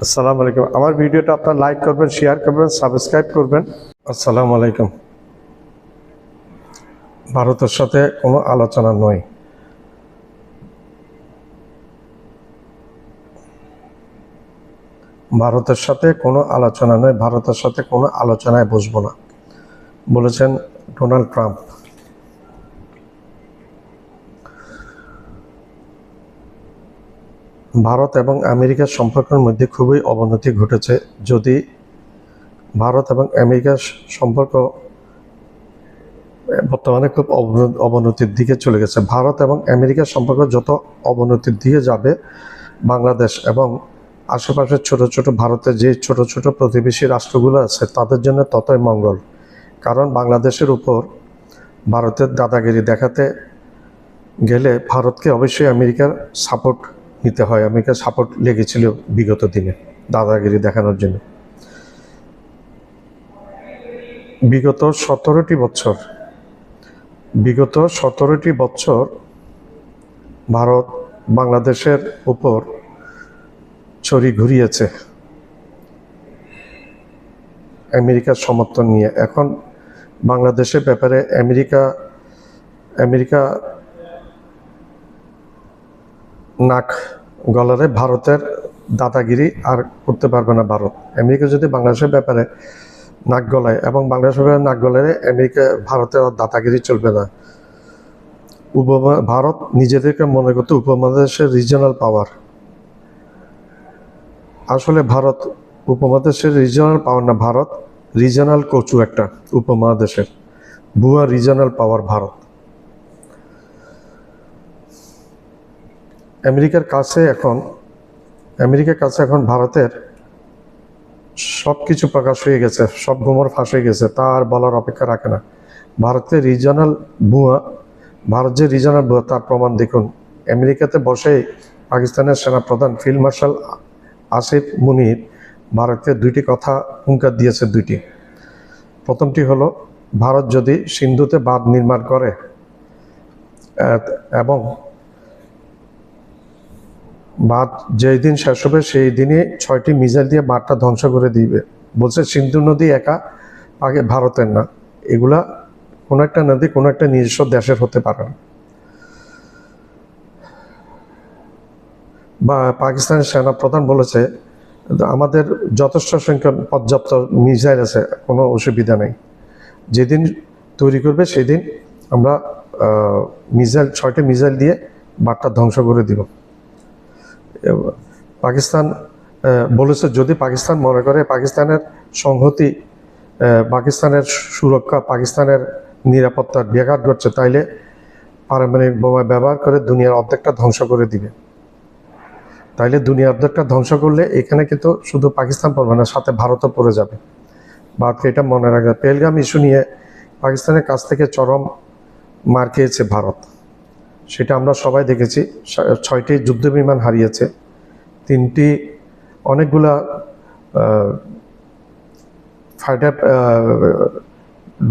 আসসালামু আলাইকুম। আমার ভিডিওটা আপনারা লাইক করবেন, শেয়ার করবেন, সাবস্ক্রাইব করবেন। আসসালামু আলাইকুম। ভারতের সাথে কোনো আলোচনা নয়। ভারতের সাথে কোনো আলোচনা নয়, ভারতের সাথে কোনো আলোচনায় বসবো না, বলেছেন ডোনাল্ড ট্রাম্প। ভারত এবং আমেরিকার সম্পর্কের মধ্যে খুবই অবনতি ঘটেছে। যদি ভারত এবং আমেরিকার সম্পর্ক বর্তমানে খুব অবনতির দিকে চলে গেছে। ভারত এবং আমেরিকার সম্পর্ক যত অবনতির দিকে যাবে, বাংলাদেশ এবং আশেপাশের ছোট ছোট ভারতের যে ছোট ছোট প্রতিবেশী রাষ্ট্রগুলো আছে তাদের জন্য ততই মঙ্গল। কারণ বাংলাদেশের উপর ভারতের দাদাগিরি দেখাতে গেলে ভারতকে অবশ্যই আমেরিকার সাপোর্ট নিতে হয়। আমেরিকার সাপোর্ট লেগেছিল বিগত দিনে দাদাগিরি দেখানোর জন্য। বিগত 17টি বছর ভারত বাংলাদেশের উপর ছড়ি ঘুরিয়েছে আমেরিকার সমর্থন নিয়ে। এখন বাংলাদেশের ব্যাপারে আমেরিকা নাক গলারে ভারতের দাদাগিরি আর করতে পারবে না। আমেরিকা যদি বাংলাদেশের ব্যাপারে নাক গলায় এবং বাংলাদেশের ব্যাপারে নাক গলায় ভারতের দাদাগিরি চলবে না। ভারত নিজেদেরকে মনে করতে উপমহাদেশের রিজিওনাল পাওয়ার। আসলে ভারত উপমহাদেশের রিজিওনাল পাওয়ার না, ভারত রিজিওনাল কচু একটা উপমহাদেশের ভুয়া রিজিওনাল পাওয়ার ভারত। আমেরিকার কাছে এখন ভারতের সব কিছু প্রকাশ হয়ে গেছে, সব গোমর ফাঁস হয়ে গেছে, তার বলার অপেক্ষা রাখে না। ভারতের রিজিওনাল ভুয়া, ভারত যে রিজিওনাল ভুয়া তার প্রমাণ দেখুন। আমেরিকাতে বসে পাকিস্তানের সেনাপ্রধান ফিল্ড মার্শাল আসিফ মুনির ভারতকে দুইটি কথা হুঙ্কার দিয়েছে। প্রথমটি হলো, ভারত যদি সিন্ধুতে বাঁধ নির্মাণ করে এবং বাঁধ যেই দিন শেষ হবে সেই দিনই 6টি মিসাইল দিয়ে বাঁধটা ধ্বংস করে দিবে। বলছে সিন্ধু নদী একা আগে ভারতের না, এগুলা কোনো একটা নদী কোনো একটা নিজস্ব দেশের হতে পারে না। বা পাকিস্তানের সেনাপ্রধান বলেছে আমাদের যথেষ্ট সংখ্যক পর্যাপ্ত মিসাইল আছে, কোনো অসুবিধা নেই, যেদিন তৈরি করবে সেদিন আমরা 6টি মিসাইল দিয়ে বাঁধটা ধ্বংস করে দিব। পাকিস্তান বলেছে যদি পাকিস্তান মনে করে পাকিস্তানের সংহতি, পাকিস্তানের সুরক্ষা, পাকিস্তানের নিরাপত্তার ব্যাঘাত ঘটছে, তাইলে পারমাণবিক বোমা ব্যবহার করে দুনিয়ার অর্ধেকটা ধ্বংস করে দিবে। তাইলে দুনিয়ার অর্ধেকটা ধ্বংস করলে এখানে কিন্তু শুধু পাকিস্তান পড়বে না, সাথে ভারতও পড়ে যাবে। ভারতকে এটা মনে রাখবে। পেহেলগাম ইস্যু নিয়ে পাকিস্তানের কাছ থেকে চরম মার খেয়েছে ভারত, সেটা আমরা সবাই দেখেছি। 6টি যুদ্ধবিমান হারিয়েছে, 3টি অনেকগুলা ফাইটার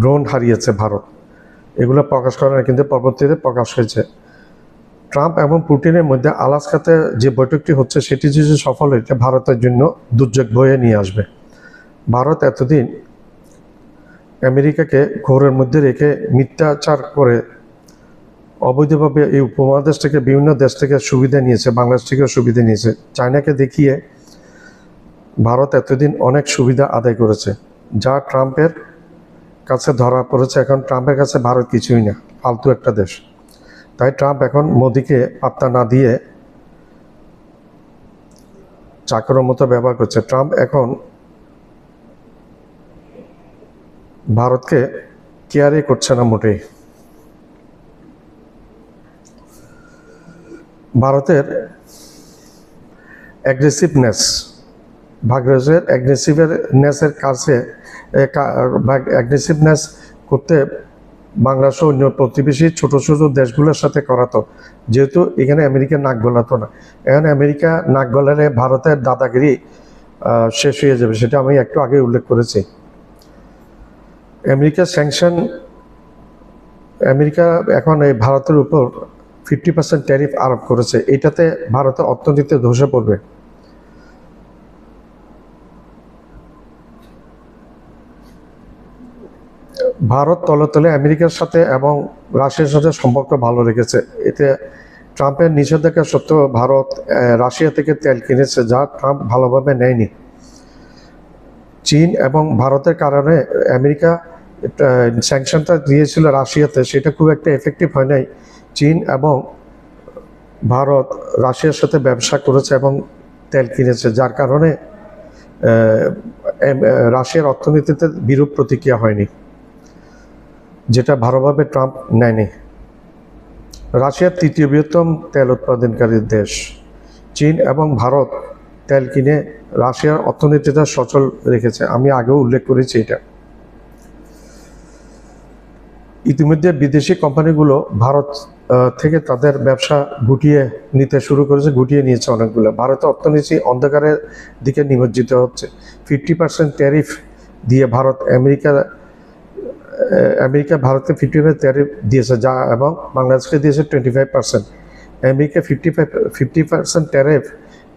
ড্রোন হারিয়েছে ভারত। এগুলো প্রকাশ করে না, কিন্তু পরবর্তীতে প্রকাশ হয়েছে। ট্রাম্প এবং পুতিনের মধ্যে আলাস্কাতে যে বৈঠকটি হচ্ছে সেটি যদি সফল হয়, ভারতের জন্য দুর্যোগ বয়ে নিয়ে আসবে। ভারত এতদিন আমেরিকাকে ঘোরের মধ্যে রেখে মিথ্যাচার করে অবৈধভাবে এই উপমহাদেশ থেকে বিভিন্ন দেশ থেকে সুবিধা নিয়েছে, বাংলাদেশ থেকেও সুবিধা নিয়েছে। চায়নাকে দেখিয়ে ভারত এতদিন অনেক সুবিধা আদায় করেছে, যা ট্রাম্পের কাছে ধরা পড়েছে। এখন ট্রাম্পের কাছে ভারত কিছুই না, ফালতু একটা দেশ। তাই ট্রাম্প এখন মোদিকে পাত্তা না দিয়ে চাকরের মতো ব্যবহার করছে। ট্রাম্প এখন ভারতকে কেয়ারই করছে না মোটেই। ভারতের অ্যাগ্রেসিভনেসের কাছে অ্যাগ্রেসিভনেস করতে বাংলাদেশ অন্য প্রতিবেশী ছোট ছোট দেশগুলোর সাথে করাতো, যেহেতু এখানে আমেরিকা নাক গলাতো না। এখন আমেরিকা নাক গলালে ভারতের দাদাগিরি শেষ হয়ে যাবে, সেটা আমি একটু আগে উল্লেখ করেছি। আমেরিকা এখন এই ভারতের উপর 50% ট্যারিফ আরোপ করেছে। এটাতে ভারতের অর্থনীতি ধসে পড়বে। ভারত তলে তলে আমেরিকার সাথে এবং রাশিয়ার সাথে সম্পর্ক ভালো রেখেছে। এতে ট্রাম্পের নিষেধাজ্ঞা সত্ত্বেও ভারত রাশিয়া থেকে তেল কিনেছে, যা ট্রাম্প ভালোভাবে নেয়নি। চীন এবং ভারতের কারণে আমেরিকা স্যাংশনটা দিয়েছিল রাশিয়াতে, সেটা খুব একটা এফেক্টিভ হয় নাই। চীন এবং ভারত রাশিয়ার সাথে ব্যবসা করেছে এবং তেল কিনেছে, যার কারণে রাশিয়ার অর্থনীতিতে বিরূপ প্রতিক্রিয়া হয়নি, যেটা ভালোভাবে ট্রাম্প নেয়নি। রাশিয়ার তৃতীয় বৃহত্তম তেল উৎপাদনকারী দেশ। চীন এবং ভারত তেল কিনে রাশিয়ার অর্থনীতিটা সচল রেখেছে, আমি আগেও উল্লেখ করেছি এটা। ইতিমধ্যে বিদেশি কোম্পানিগুলো ভারত থেকে তাদের ব্যবসা গুটিয়ে নিতে শুরু করেছে, গুটিয়ে নিয়েছে অনেকগুলো। ভারতের অর্থনীতি অন্ধকারের দিকে নিমজ্জিত হচ্ছে। 50% ট্যারিফ দিয়ে আমেরিকা ভারতকে 50% ট্যারিফ দিয়েছে, যা এবং বাংলাদেশকে দিয়েছে 25%। আমেরিকা 50% ট্যারিফ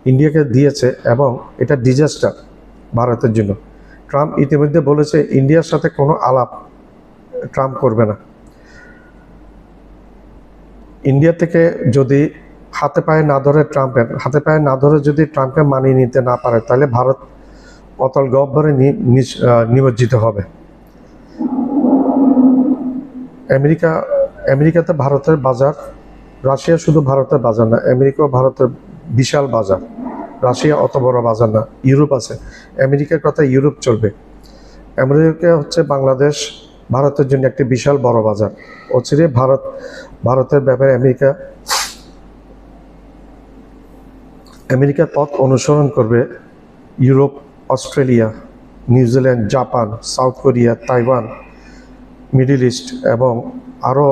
ইন্ডিয়াকে দিয়েছে এবং এটা ডিজাস্টার ভারতের জন্য। ট্রাম্প ইতিমধ্যে বলেছে ইন্ডিয়ার সাথে কোনো আলাপ ট্রাম্প করবে না। ইন্ডিয়া থেকে যদি হাতে পায়ে না ধরে যদি ট্রাম্পকে মানিয়ে নিতে না পারে, তাহলে ভারত অতল গহ্বরে নিমজ্জিত হবে। আমেরিকাতে ভারতের বাজার, রাশিয়া শুধু ভারতের বাজার না, আমেরিকাও ভারতের বিশাল বাজার। রাশিয়া অত বড় বাজার না। ইউরোপ আছে, আমেরিকার কথা ইউরোপ চলবে। আমেরিকা হচ্ছে বাংলাদেশ ভারতের জন্য একটি বিশাল বড় বাজার। অচিরে ভারতের ব্যাপারে আমেরিকার পথ অনুসরণ করবে Europe, Australia, New Zealand, Japan, south Korea, Taiwan, middle east এবং আরও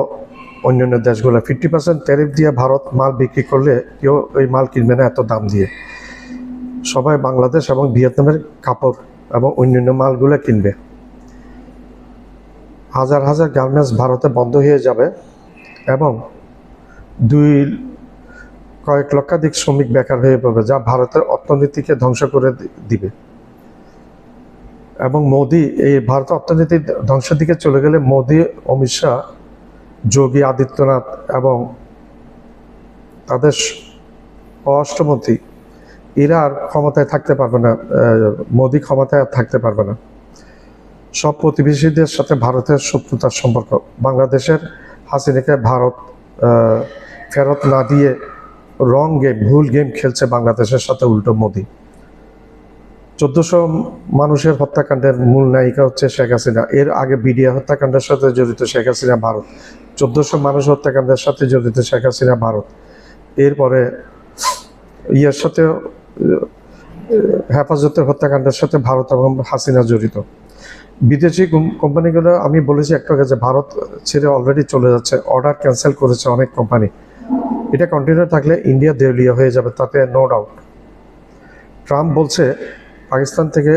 অন্যান্য দেশগুলো। 50% ট্যারিফ দিয়ে ভারত মাল বিক্রি করলে কেউ ওই মাল কিনবে না এত দাম দিয়ে। সবাই বাংলাদেশ এবং ভিয়েতনামের কাপড় এবং অন্যান্য মালগুলো কিনবে। হাজার হাজার গার্মেন্টস ভারতে বন্ধ হয়ে যাবে এবং কয়েক লক্ষাধিক শ্রমিক বেকার হয়ে পড়বে, যা ভারতের অর্থনীতিকে ধ্বংস করে দিবে। এবং মোদি এই ভারতের অর্থনীতি ধ্বংসের দিকে চলে গেলে মোদি, অমিত শাহ, যোগী আদিত্যনাথ এবং তাদের পররাষ্ট্রমন্ত্রী এরা আর ক্ষমতায় থাকতে পারবে না। মোদি ক্ষমতায় আর থাকতে পারবে না। সব প্রতিবেশীদের সাথে ভারতের শত্রুতার সম্পর্ক। বাংলাদেশের হাসিনাকে ভারত ফেরত না দিয়ে ভুল গেম খেলছে বাংলাদেশের সাথে উল্টো মোদি। 1400 মানুষের হত্যাকাণ্ডের মূল নায়িকা হচ্ছে শেখ হাসিনা। এর আগে বিডিআর হত্যাকাণ্ডের সাথে জড়িত শেখ হাসিনা ভারত। 1400 মানুষ হত্যাকাণ্ডের সাথে জড়িত শেখ হাসিনা ভারত। এরপরে ইয়ের সাথে হেফাজতের হত্যাকাণ্ডের সাথে ভারত এবং হাসিনা জড়িত। বিদেশি কোম্পানিগুলো, আমি বলেছি একটু আগে যে ভারত ছেড়ে অলরেডি চলে যাচ্ছে, অর্ডার ক্যান্সেল করেছে অনেক কোম্পানি। এটা কন্টিনিউ থাকলে ইন্ডিয়া দেউলিয়া হয়ে যাবে, তাতে নো ডাউট। ট্রাম্প বলছে পাকিস্তান থেকে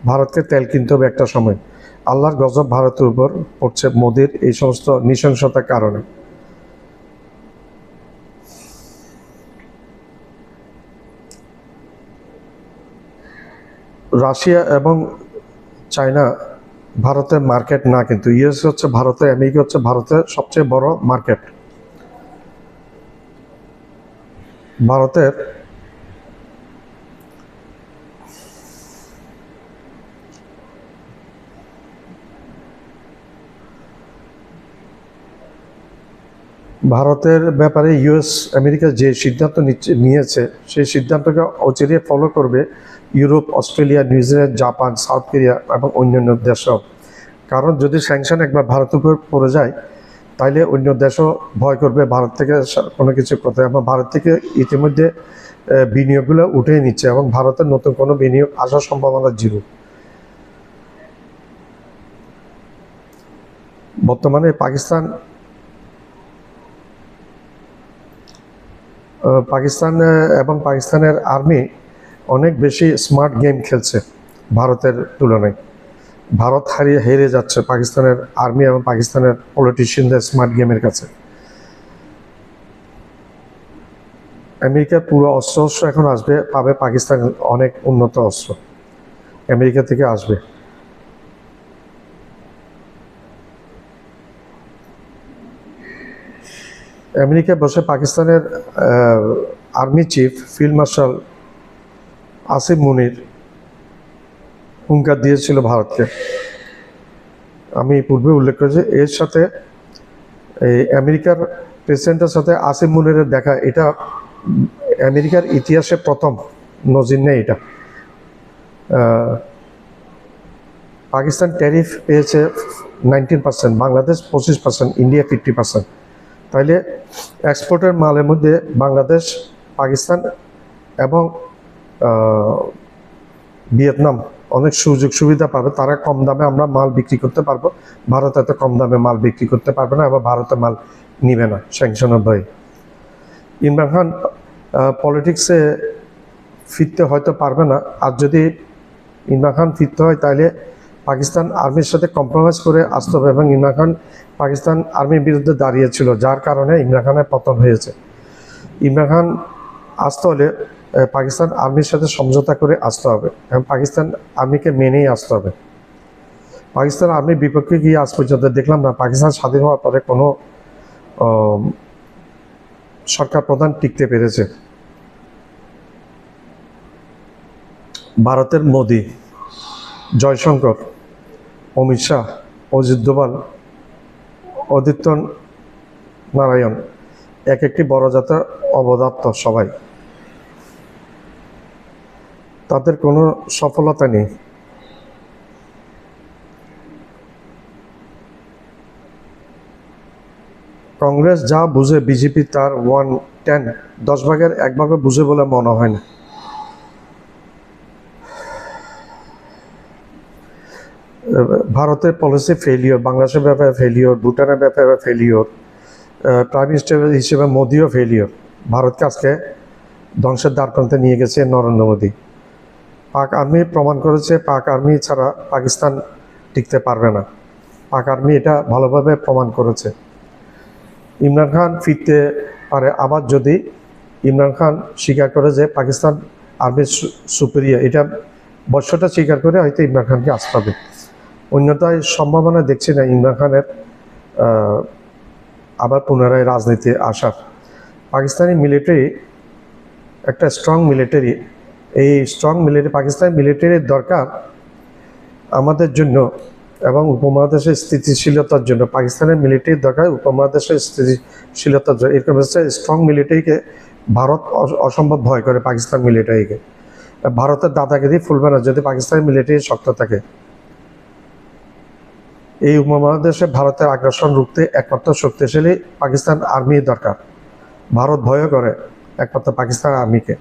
ভারতকে তেল কিনতে হবে একটা সময়। আল্লাহর গজব ভারতের উপর পড়ছে মোদির এই সমস্ত নৃশংসতার কারণে। রাশিয়া এবং চায়না ভারতের মার্কেট না, কিন্তু ইউএস হচ্ছে ভারতের, আমেরিকা হচ্ছে ভারতের সবচেয়ে বড় মার্কেট। ভারতের ব্যাপারে আমেরিকা যে সিদ্ধান্ত নিয়েছে, সেই সিদ্ধান্তকে অচিরে ফলো করবে Europe, Australia, New Zealand, Japan, south Korea এবং অন্যান্য দেশও। কারণ যদি স্যাংশন একবার ভারতের উপর পড়ে যায়, তাইলে অন্য দেশও ভয় করবে ভারত থেকে কোনো কিছু করতে। এবং ভারত থেকে ইতিমধ্যে বিনিয়োগগুলো উঠে নিচ্ছে এবং ভারতের নতুন কোনো বিনিয়োগ আসার সম্ভাবনা জিরো। বর্তমানে পাকিস্তান এবং পাকিস্তানের আর্মি অনেক বেশি স্মার্ট গেম খেলছে ভারতের তুলনায়। ভারত হেরে যাচ্ছে পাকিস্তানের আর্মি এবং পাকিস্তানের পলিটিশিয়ানদের স্মার্ট গেমের কাছে। আমেরিকার পুরো অস্ত্র এখন পাবে পাকিস্তান, অনেক উন্নত অস্ত্র আমেরিকা থেকে আসবে। আমেরিকায় বসে পাকিস্তানের army chief field marshal Asim Munir হুঙ্কার দিয়েছিল ভারতকে। আমি পূর্বে উল্লেখ করেছি এর সাথে এই আমেরিকার প্রেসিডেন্টের সাথে আসিম মুনিরের দেখা, এটা আমেরিকার ইতিহাসে প্রথম, নজির নেই এটা। পাকিস্তান ট্যারিফ পেয়েছে 19%, বাংলাদেশ 25%, ইন্ডিয়া 50%। তাইলে এক্সপোর্টের মালের মধ্যে বাংলাদেশ, পাকিস্তান এবং ভিয়েতনাম অনেক সুযোগ সুবিধা পাবে। তারা কম দামে আমরা মাল বিক্রি করতে পারবো, ভারত এত কম দামে মাল বিক্রি করতে পারবে না, আবার ভারতে মাল নিবে না স্যাংশনের ভয়ে। ইমরান খান পলিটিক্সে ফিরতে হয়তো পারবে না, আর যদি ইমরান খান ফিরতে হয় তাহলে পাকিস্তান আর্মির সাথে কম্প্রোমাইজ করে আসতে হবে। এবং ইমরান খান পাকিস্তান আর্মির বিরুদ্ধে দাঁড়িয়েছিল, যার কারণে ইমরান খানের পতন হয়েছে। ইমরান খান আসতে হলে পাকিস্তান আর্মির সাথে সমঝোতা করে আসতে হবে এবং পাকিস্তান আর্মিকে মেনেই আসতে হবে। পাকিস্তান আর্মির বিপক্ষে গিয়ে আজ পর্যন্ত দেখলাম না পাকিস্তান স্বাধীন হওয়ার পরে কোনো সরকার প্রধান টিকতে পেরেছে। ভারতের মোদি, জয়শঙ্কর, অমিত শাহ, অজিত দোভাল, আদিত্য নারায়ণ এক একটি বড় জাতের অবদার্থ, সবাই, তাদের কোনো সফলতা নেই। কংগ্রেস যা বুঝে বিজেপি তার 10 ভাগের 1 ভাগও বুঝে বলে মনে হয় না। ভারতের পলিসি ফেলিওর, বাংলাদেশের ব্যাপারে ফেলিওর, ভুটানের ব্যাপারে ফেলিওর, প্রাইম মিনিস্টার হিসেবে মোদিও ফেলিওর। ভারতকে আজকে ধ্বংসের দ্বারপ্রান্তে নিয়ে গেছে নরেন্দ্র মোদী। পাক আর্মি প্রমাণ করেছে পাক আর্মি ছাড়া পাকিস্তান টিকতে পারবে না। পাক আর্মি এটা ভালোভাবে প্রমাণ করেছে। ইমরান খান ফিরতে পারে আবার যদি ইমরান খান স্বীকার করে যে পাকিস্তান আর্মির সুপিরিয়র, এটা বর্ষটা স্বীকার করে হয়তো ইমরান খানকে আসতে হবে। অন্যথায় সম্ভাবনা দেখছি না ইমরান খানের আবার পুনরায় রাজনীতি আসার। পাকিস্তানি মিলিটারি একটা স্ট্রং মিলিটারি, এই স্ট্রং মিলিটারি, পাকিস্তানি মিলিটারির দরকার আমাদের জন্য এবং উপমহাদেশের স্থিতিশীলতার জন্য। পাকিস্তানের মিলিটারির দরকার উপমহাদেশের স্থিতিশীলতার জন্য। এরকম হচ্ছে স্ট্রং মিলিটারিকে ভারত অসম্ভব ভয় করে পাকিস্তান মিলিটারিকে। ভারতের দাদাগিরি ফুলবে না যদি পাকিস্তানি মিলিটারি শক্ত থাকে। এই উপমহাদেশে ভারতের আগ্রাসন রুখতে একমাত্র শক্তিশালী পাকিস্তান আর্মি দরকার। ভারত ভয় করে একমাত্র পাকিস্তান আর্মিকে।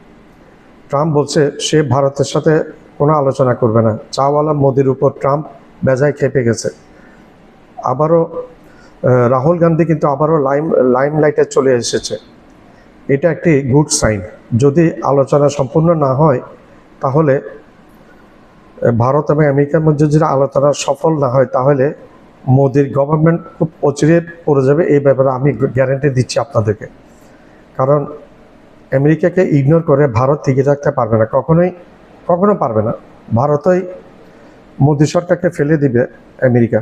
ট্রাম্প বলছে সে ভারতের সাথে কোনো আলোচনা করবে না। চাওয়ালা মোদির উপর ট্রাম্প বেজায় খেপে গেছে। আবারও রাহুল গান্ধী কিন্তু আবারও লাইমলাইটে চলে এসেছে। এটা একটি গুড সাইন। যদি আলোচনা সম্পূর্ণ না হয় তাহলে ভারত এবং আমেরিকার মধ্যে যদি আলোচনা সফল না হয় তাহলে মোদির গভর্নমেন্ট খুব অচিরে পড়ে যাবে। এই ব্যাপারে আমি গ্যারান্টি দিচ্ছি আপনাদেরকে। কারণ আমেরিকাকে ইগনোর করে ভারত টিকে থাকতে পারবে না, কখনো পারবে না। ভারতই মোদি সরকারকে ফেলে দিবে আমেরিকা,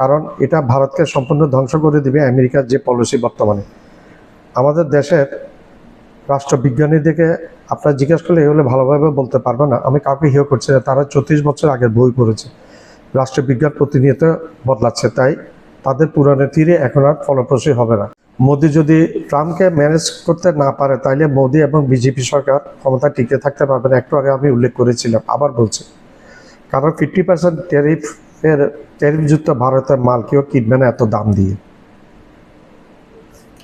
কারণ এটা ভারতকে সম্পূর্ণ ধ্বংস করে দিবে আমেরিকার যে পলিসি বর্তমানে। আমাদের দেশের রাষ্ট্রবিজ্ঞানীদেরকে আপনারা জিজ্ঞেস করলে এগুলো ভালোভাবে বলতে পারবে না। আমি কাউকে হিও করছি না, তারা 34 বছর আগের বই পড়েছে। রাষ্ট্রবিজ্ঞান প্রতিনিয়ত বদলাচ্ছে, তাই তাদের পুরানো তীরে এখন আর ফলপ্রসূ হবে না। মোদি যদি ট্রাম্পকে ম্যানেজ করতে না পারে তাহলে মোদি এবং বিজেপি সরকার ক্ষমতা টিকে থাকতে পারবে না। একটু আগে আমি উল্লেখ করেছিলাম, আবার বলছি। কারণ 50% ট্যারিফযুক্ত ভারতের মাল কেউ কিনবে না এত দাম দিয়ে,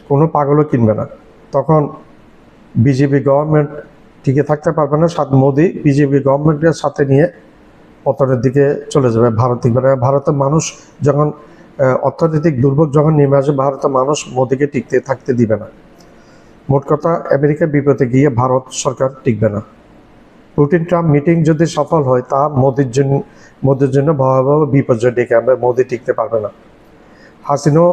কোনো পাগলও কিনবে না। তখন বিজেপি গভর্নমেন্ট টিকে থাকতে পারবে না। মোদি বিজেপি গভর্নমেন্টের সাথে নিয়ে পতনের দিকে চলে যাবে ভারত। ভারতের মানুষ যখন অর্থনৈতিক দুর্ভোগ যখন নেমে আসে, ভারতের মানুষ মোদিকে টিকতে থাকতে দিবে না। মোট কথা, আমেরিকার বিপদে গিয়ে ভারত সরকার টিকবে না। পুতিন ট্রাম্প মিটিং যদি সফল হয় তা মোদির জন্য ভয়াবহ বিপর্যয় ডেকে আনবে। মোদি টিকতে পারবে না। হাসিনাও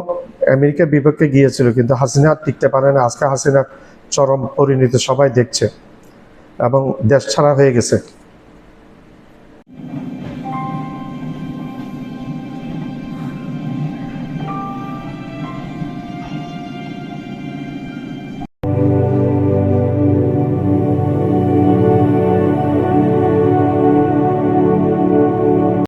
আমেরিকার বিপক্ষে গিয়েছিল, কিন্তু হাসিনা টিকতে পারে না। আজকে হাসিনার চরম পরিণতি সবাই দেখছে এবং দেশ ছাড়া হয়ে গেছে।